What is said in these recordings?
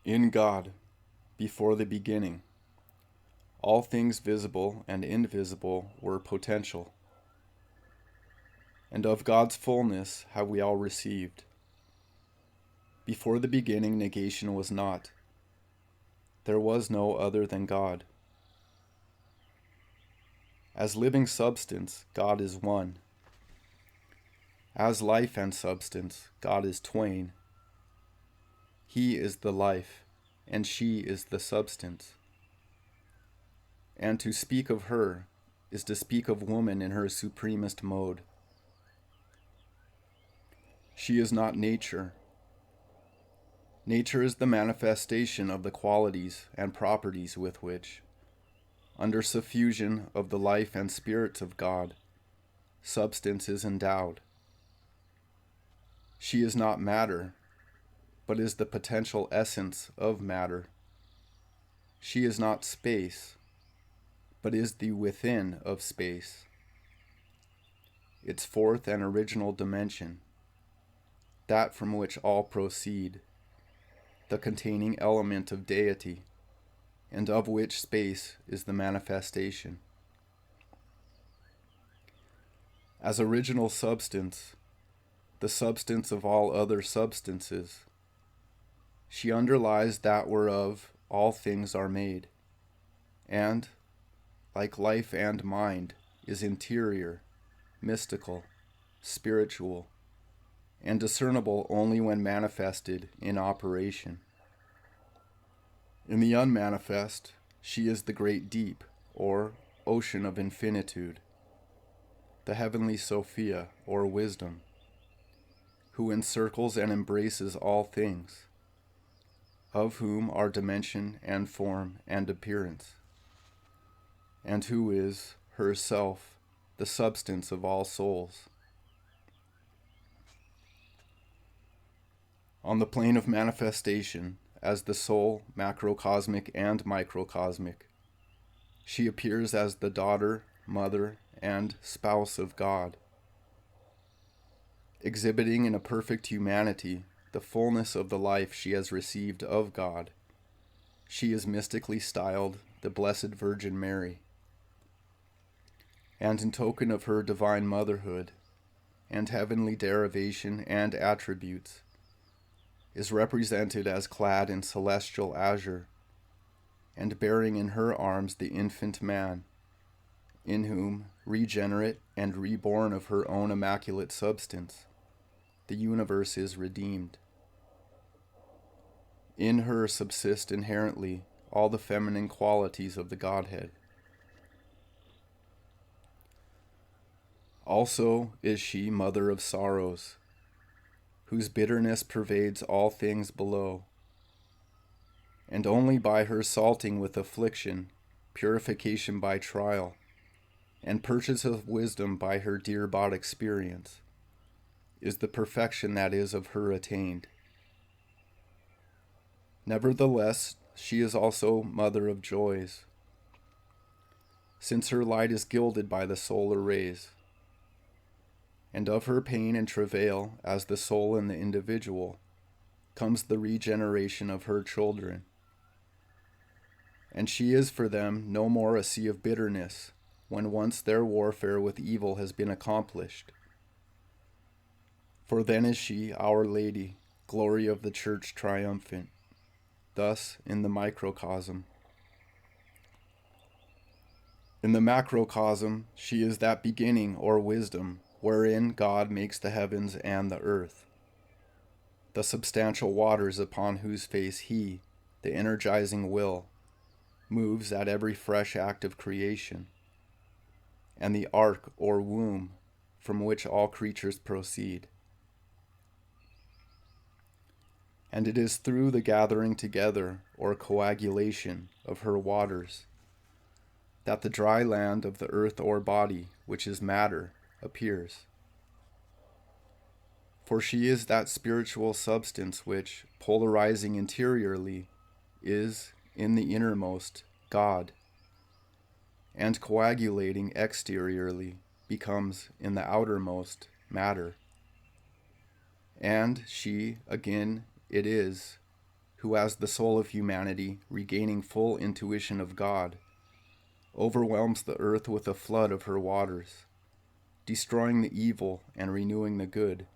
In God, before the beginning, all things visible and invisible were potential, and of God's fullness have we all received. Before the beginning, negation was not. There was no other than God. As living substance, God is one. As life and substance, God is twain. He is the life, and she is the substance. And to speak of her is to speak of woman in her supremest mode. She is not nature. Nature is the manifestation of the qualities and properties with which, under suffusion of the life and spirits of God, substance is endowed. She is not matter, but is the potential essence of matter. She is not space, but is the within of space, its fourth and original dimension, that from which all proceed, the containing element of deity, and of which space is the manifestation. As original substance, the substance of all other substances, she underlies that whereof all things are made, and, like life and mind, is interior, mystical, spiritual, and discernible only when manifested in operation. In the unmanifest, she is the great deep, or ocean of infinitude, the heavenly Sophia, or wisdom, who encircles and embraces all things, of whom are dimension and form and appearance, and who is, herself, the substance of all souls. On the plane of manifestation, as the soul, macrocosmic and microcosmic, she appears as the daughter, mother, and spouse of God, exhibiting in a perfect humanity the fullness of the life she has received of God. She is mystically styled the Blessed Virgin Mary, and in token of her divine motherhood and heavenly derivation and attributes, is represented as clad in celestial azure, and bearing in her arms the infant man, in whom, regenerate and reborn of her own immaculate substance, the universe is redeemed. In her subsist inherently all the feminine qualities of the Godhead. Also is she mother of sorrows, whose bitterness pervades all things below, and only by her salting with affliction, purification by trial, and purchase of wisdom by her dear-bought experience, is the perfection that is of her attained. Nevertheless, she is also mother of joys, since her light is gilded by the solar rays, and of her pain and travail as the soul in the individual comes the regeneration of her children. And she is for them no more a sea of bitterness when once their warfare with evil has been accomplished. For then is she, Our Lady, glory of the Church triumphant, thus in the microcosm. In the macrocosm, she is that beginning or wisdom wherein God makes the heavens and the earth. the substantial waters upon whose face he, the energizing will, moves at every fresh act of creation, and the ark or womb from which all creatures proceed. And it is through the gathering together or coagulation of her waters that the dry land of the earth or body, which is matter, appears. For she is that spiritual substance which, polarizing interiorly, is, in the innermost, God, and coagulating exteriorly, becomes, in the outermost, matter. And she, again, it is, who, as the soul of humanity, regaining full intuition of God, overwhelms the earth with a flood of her waters, destroying the evil and renewing the good,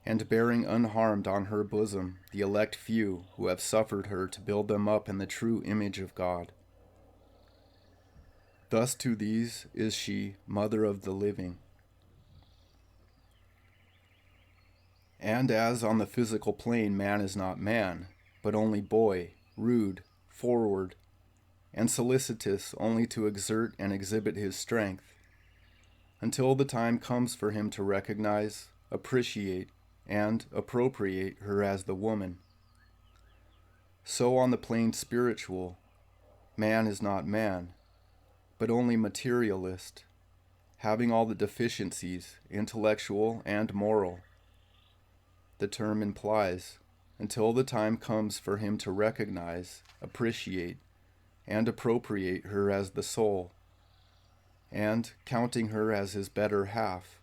and bearing unharmed on her bosom the elect few who have suffered her to build them up in the true image of God. Thus to these is she mother of the living. And as on the physical plane man is not man, but only boy, rude, forward, and solicitous only to exert and exhibit his strength, until the time comes for him to recognize, appreciate, and appropriate her as the woman. So on the plane spiritual, man is not man, but only materialist, having all the deficiencies, intellectual and moral, the term implies, until the time comes for him to recognize, appreciate, and appropriate her as the soul, and, counting her as his better half,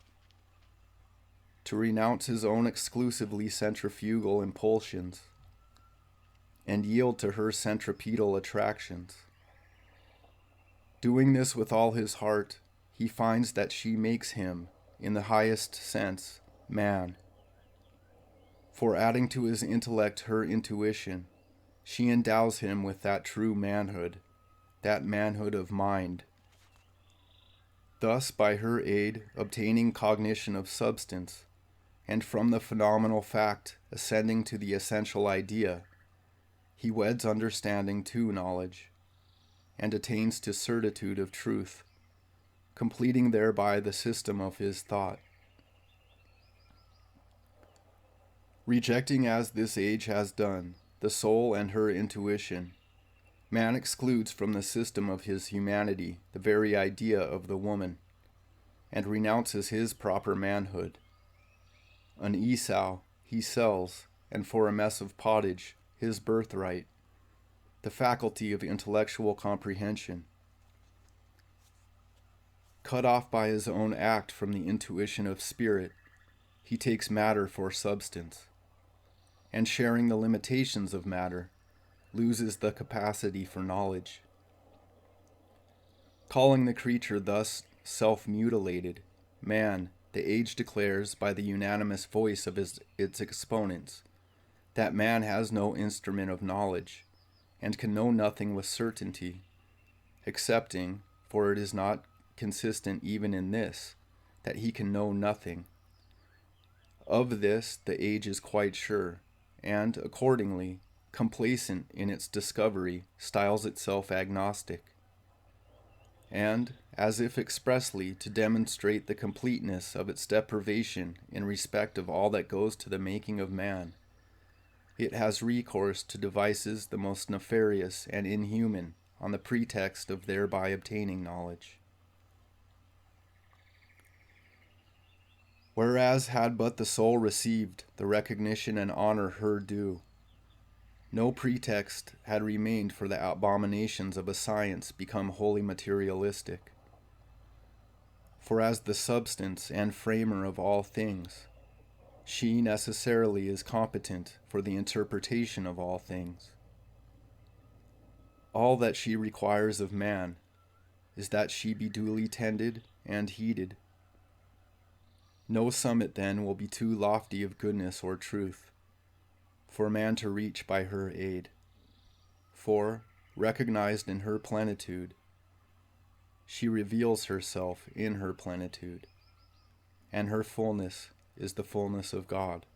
to renounce his own exclusively centrifugal impulsions, and yield to her centripetal attractions. Doing this with all his heart, he finds that she makes him, in the highest sense, man. For adding to his intellect her intuition, she endows him with that true manhood, that manhood of mind. Thus, by her aid, obtaining cognition of substance, and from the phenomenal fact ascending to the essential idea, he weds understanding to knowledge, and attains to certitude of truth, completing thereby the system of his thought. Rejecting as this age has done the soul and her intuition, man excludes from the system of his humanity the very idea of the woman, and renounces his proper manhood. An Esau he sells, and for a mess of pottage, his birthright, the faculty of intellectual comprehension. Cut off by his own act from the intuition of spirit, he takes matter for substance, and sharing the limitations of matter, loses the capacity for knowledge. Calling the creature thus self-mutilated, man, the age declares by the unanimous voice of its exponents, that man has no instrument of knowledge, and can know nothing with certainty, excepting, for it is not consistent even in this, that he can know nothing. Of this the age is quite sure, and, accordingly, complacent in its discovery, styles itself agnostic. And, as if expressly to demonstrate the completeness of its deprivation in respect of all that goes to the making of man, it has recourse to devices the most nefarious and inhuman on the pretext of thereby obtaining knowledge. Whereas had but the soul received the recognition and honor her due, no pretext had remained for the abominations of a science become wholly materialistic. For as the substance and framer of all things, she necessarily is competent for the interpretation of all things. All that she requires of man is that she be duly tended and heeded. No summit then will be too lofty of goodness or truth for man to reach by her aid. For, recognized in her plenitude, she reveals herself in her plenitude, and her fullness is the fullness of God.